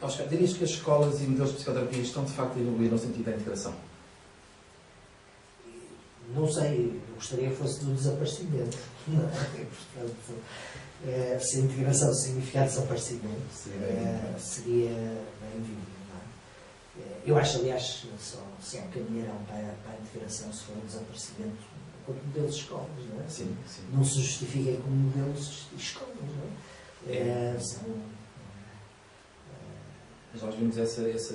Oscar, dirias que as escolas e modelos de psicoterapia estão de facto a evoluir no sentido da integração? Não sei, eu gostaria que fosse do desaparecimento. Não é? Portanto, se a integração significar desaparecimento, seria bem-vindo. Eu acho, aliás, só caminharão para a integração se for um desaparecimento enquanto modelos de escolas, não é? Sim, sim. Não se justifiquem como modelos de escolas, não é? Mas nós vimos esse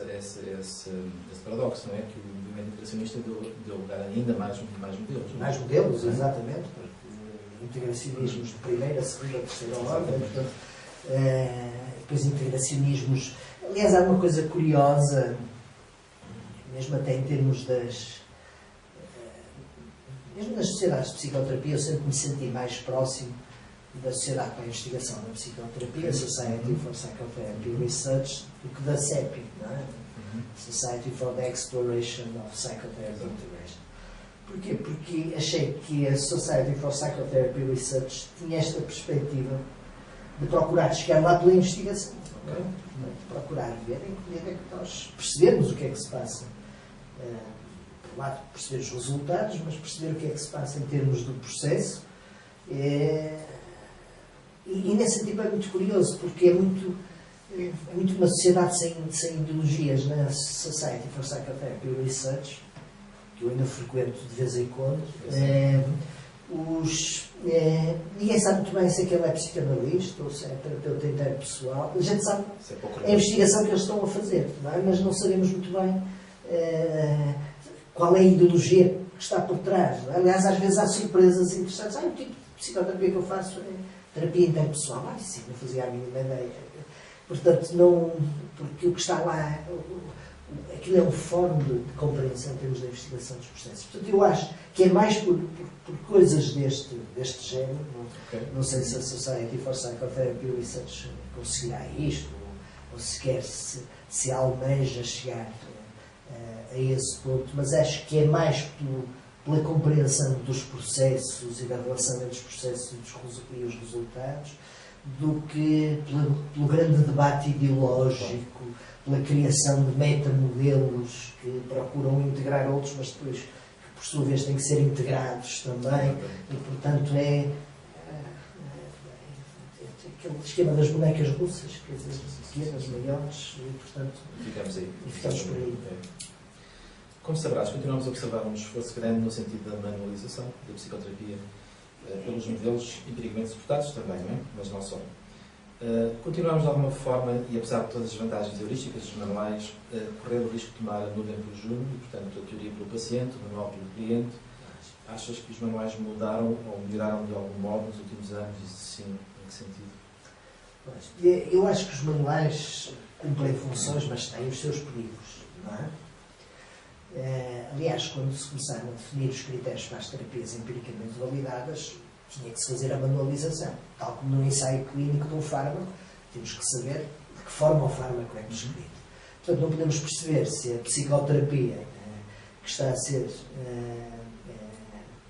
paradoxo, não é? Que o movimento integracionista deu lugar a ainda mais modelos. Mais modelos, exatamente, porque integracionismos de primeira, segunda, terceira ordem, portanto, depois integracionismos. Aliás, há uma coisa curiosa, mesmo até em termos mesmo nas sociedades de psicoterapia, eu sempre me senti mais próximo da Sociedade para a Investigação na Psicoterapia, Society for Psychotherapy Research, do que da CEPI, não é? Society for the Exploration of Psychotherapy Integration. Porquê? Porque achei que a Society for Psychotherapy Research tinha esta perspectiva de procurar chegar lá pela investigação, não é? De procurar ver em que medida é que nós percebemos o que é que se passa. Por um lado, perceber os resultados, mas perceber o que é que se passa em termos do processo. E nesse sentido é muito curioso, porque é muito uma sociedade sem ideologias, né? A Society for Psychotherapy Research, que eu ainda frequento de vez em quando, ninguém sabe muito bem se aquele é psicanalista ou se é terapeuta interpessoal. A gente sabe a investigação que eles estão a fazer, não é? Mas não sabemos muito bem qual é a ideologia que está por trás. Não é? Aliás, às vezes há surpresas interessantes. O tipo de psicoterapia que eu faço é terapia interpessoal. Sim, não fazia a mínima ideia. Portanto, porque o que está lá, aquilo é um fórum de compreensão em termos da investigação dos processos. Portanto, eu acho que é mais por coisas deste género. Não sei se a Society for Psychotherapy Research conseguirá isto, ou sequer se almeja chegar a esse ponto, mas acho que é mais pela compreensão dos processos e da relação entre os processos e os resultados, do que pelo grande debate ideológico, pela criação de metamodelos que procuram integrar outros, mas depois, que por sua vez, têm que ser integrados também. E, portanto, aquele esquema das bonecas russas, quer dizer, pequenas, maiores, e, portanto, ficamos por aí. Como sabrás, continuamos a observar um esforço grande no sentido da manualização da psicoterapia pelos modelos empiricamente suportados também, não é? Mas não só. Continuamos de alguma forma, e apesar de todas as vantagens heurísticas dos manuais, correr o risco de tomar a nuvem pelo júnior, e, portanto, a teoria pelo paciente, o manual pelo cliente. Achas que os manuais mudaram ou melhoraram de algum modo nos últimos anos? E sim, em que sentido? Eu acho que os manuais cumprem funções, mas têm os seus perigos, não é? Aliás, quando se começaram a definir os critérios para as terapias empiricamente validadas, tinha que se fazer a manualização. Tal como no ensaio clínico de um fármaco, temos que saber de que forma o fármaco é prescrito. Portanto, não podemos perceber se a psicoterapia que está a ser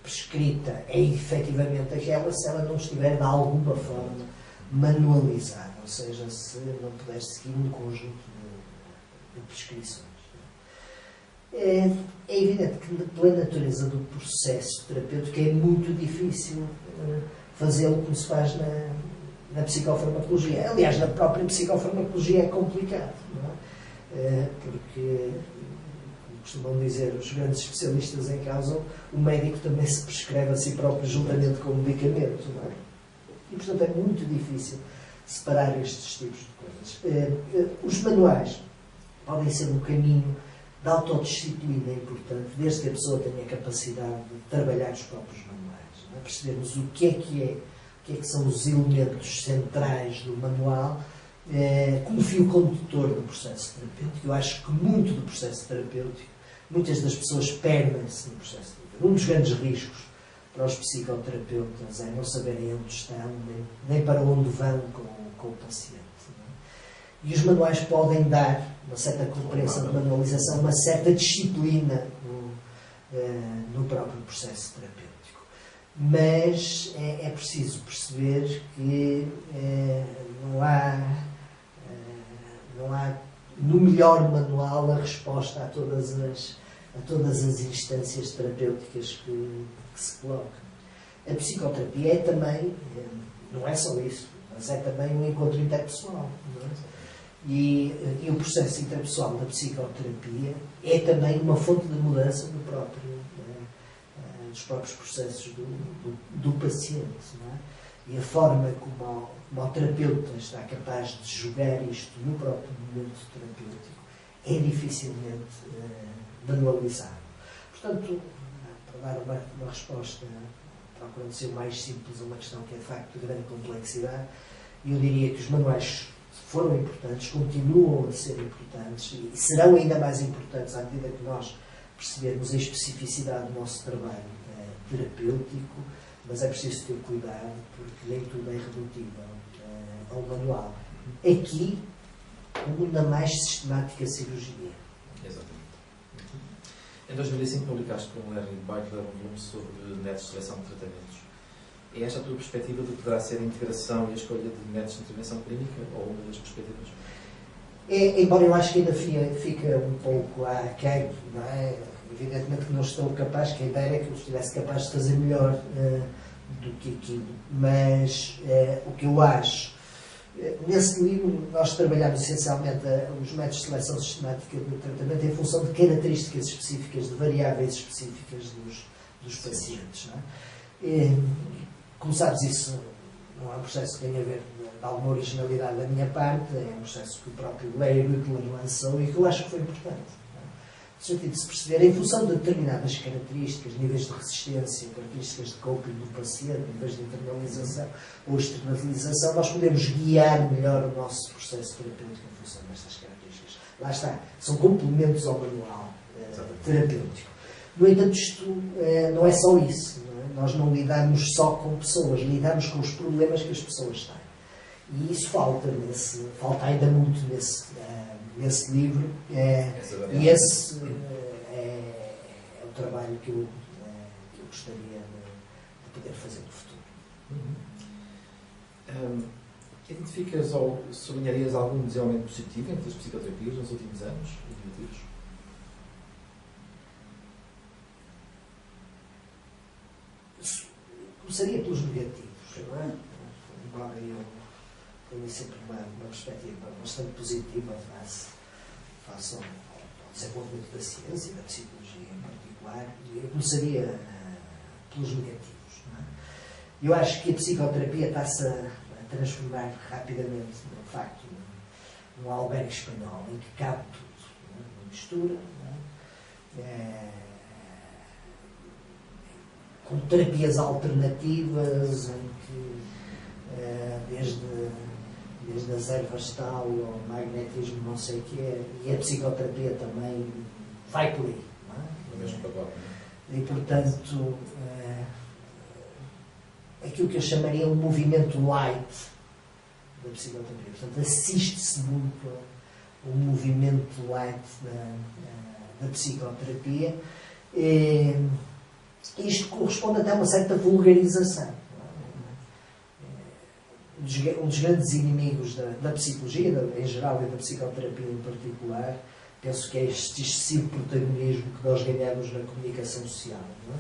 prescrita é efetivamente aquela, se ela não estiver de alguma forma manualizada, ou seja, se não puder seguir um conjunto de prescrições. É evidente que, pela natureza do processo terapêutico, é muito difícil fazê-lo como se faz na psicofarmacologia. Aliás, na própria psicofarmacologia é complicado, não é? Porque, como costumam dizer os grandes especialistas em causa, o médico também se prescreve a si próprio juntamente com o medicamento, não é? E, portanto, é muito difícil separar estes tipos de coisas. Os manuais podem ser um caminho de autodisciplina importante, desde que a pessoa tenha a capacidade de trabalhar os próprios manuais, não é? Percebermos o que é que são os elementos centrais do manual como fio condutor do processo terapêutico. Eu acho que muito do processo terapêutico, muitas das pessoas perdem-se no processo terapêutico. Um dos grandes riscos para os psicoterapeutas é não saberem onde estão, nem para onde vão com o paciente. E os manuais podem dar uma certa compreensão de manualização, uma certa disciplina no próprio processo terapêutico. Mas é preciso perceber que não há no melhor manual, a resposta a todas as instâncias terapêuticas que se colocam. A psicoterapia é também, não é só isso, mas é também um encontro interpessoal. Não é? E o processo interpessoal da psicoterapia é também uma fonte de mudança dos próprios processos do paciente. Não é? E a forma como o terapeuta está capaz de jogar isto no próprio momento terapêutico é dificilmente manualizável. Portanto, para dar uma resposta, procurando ser o mais simples a uma questão que é de facto de grande complexidade, eu diria que os manuais foram importantes, continuam a ser importantes e serão ainda mais importantes à medida que nós percebermos a especificidade do nosso trabalho terapêutico, mas é preciso ter cuidado porque nem tudo é redutível ao manual. Aqui, como na mais sistemática cirurgia. Exatamente. Em 2005 publicaste com o Larry Beitler um volume sobre métodos de seleção de tratamentos. É esta a tua perspectiva do que poderá ser a integração e a escolha de métodos de intervenção clínica ou uma das perspectivas? Embora eu acho que ainda fica um pouco aquém, não é? Evidentemente que não estou capaz, que a ideia é que eu estivesse capaz de fazer melhor do que aquilo, mas o que eu acho, nesse livro nós trabalhamos essencialmente os métodos de seleção sistemática do tratamento em função de características específicas, de variáveis específicas dos pacientes. Não é? Como sabes, isso não é um processo que tem a ver de alguma originalidade da minha parte, é um processo que o próprio Larry Beitler lançou e que eu acho que foi importante. No sentido de se perceber, em função de determinadas características, níveis de resistência, características de coping do paciente, níveis de internalização ou externalização, nós podemos guiar melhor o nosso processo terapêutico em função destas características. Lá está, são complementos ao manual terapêutico. No entanto, isto não é só isso. Não é? Nós não lidamos só com pessoas, lidamos com os problemas que as pessoas têm. E isso falta ainda muito nesse livro, e esse é o trabalho que eu gostaria de poder fazer no futuro. Identificas ou sublinharias algum desenvolvimento positivo entre as psicoterapias nos últimos anos, indivíduos? Começaria pelos negativos, não é? Embora eu tenha sempre uma perspectiva bastante positiva face ao desenvolvimento da ciência e da psicologia em particular, eu começaria pelos negativos. Não é? Eu acho que a psicoterapia está-se a transformar rapidamente, de facto, num albergue espanhol em que cabe tudo. Não é? Uma mistura, não é? Com terapias alternativas, em que desde as ervas tal ao magnetismo não sei o que é, e a psicoterapia também vai por aí. Não é? No mesmo pacote, não é? E, portanto, aquilo que eu chamaria um movimento light da psicoterapia. Portanto, assiste-se muito ao movimento light da psicoterapia. Isto corresponde até a uma certa vulgarização. Um dos grandes inimigos da psicologia, em geral, e da psicoterapia em particular, penso que é este excessivo protagonismo que nós ganhamos na comunicação social. Não é?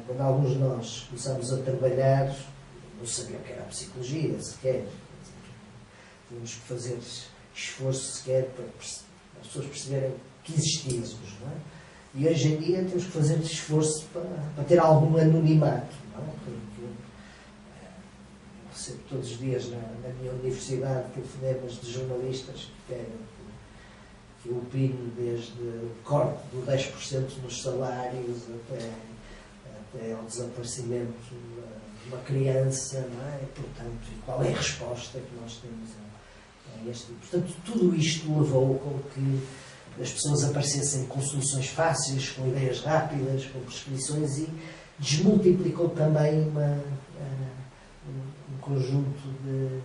Quando alguns de nós começamos a trabalhar, não sabiam o que era a psicologia, sequer. Tínhamos que fazer esforço sequer para as pessoas perceberem que existíamos. Não é? E hoje em dia temos que fazer esforço para ter algum anonimato. Não é? Porque recebo todos os dias na minha universidade telefonemas de jornalistas que querem que eu opine desde o corte do 10% nos salários até ao desaparecimento de uma criança, não é? E, portanto, qual é a resposta que nós temos a este? Portanto, tudo isto levou com que as pessoas aparecessem com soluções fáceis, com ideias rápidas, com prescrições, e desmultiplicou também um conjunto de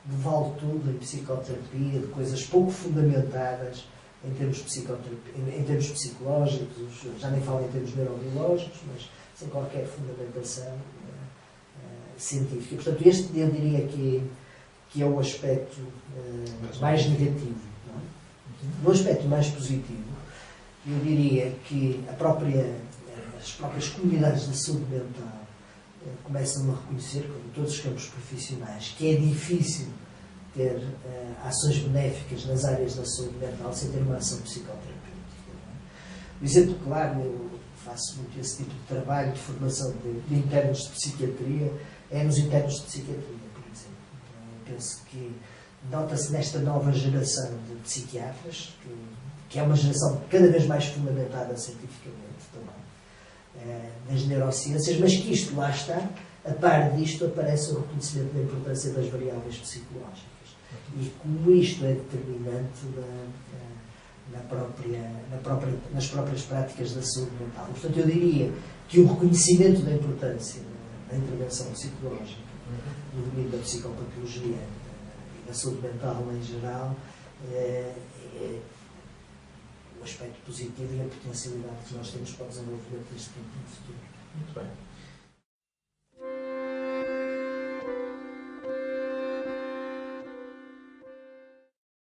vale tudo em psicoterapia, de coisas pouco fundamentadas em termos psicológicos, já nem falo em termos neurobiológicos, mas sem qualquer fundamentação científica. Portanto, este eu diria que que é o aspecto mais negativo. Não é? No aspecto mais positivo, eu diria que as próprias comunidades de saúde mental começam a reconhecer, como todos os campos profissionais, que é difícil ter ações benéficas nas áreas da saúde mental sem ter uma ação psicoterapêutica. O exemplo claro, eu faço muito esse tipo de trabalho de formação de internos de psiquiatria, é nos internos de psiquiatria, por exemplo. Eu penso que nota-se nesta nova geração de psiquiatras, que é uma geração cada vez mais fundamentada cientificamente também, nas neurociências, mas que isto lá está, a par disto aparece o reconhecimento da importância das variáveis psicológicas. E como isto é determinante nas próprias práticas da saúde mental. Portanto, eu diria que o reconhecimento da importância da intervenção psicológica no domínio da psicopatologia e da saúde mental em geral é o aspecto positivo e a potencialidade que nós temos para o desenvolvimento deste tempo no futuro. Muito bem.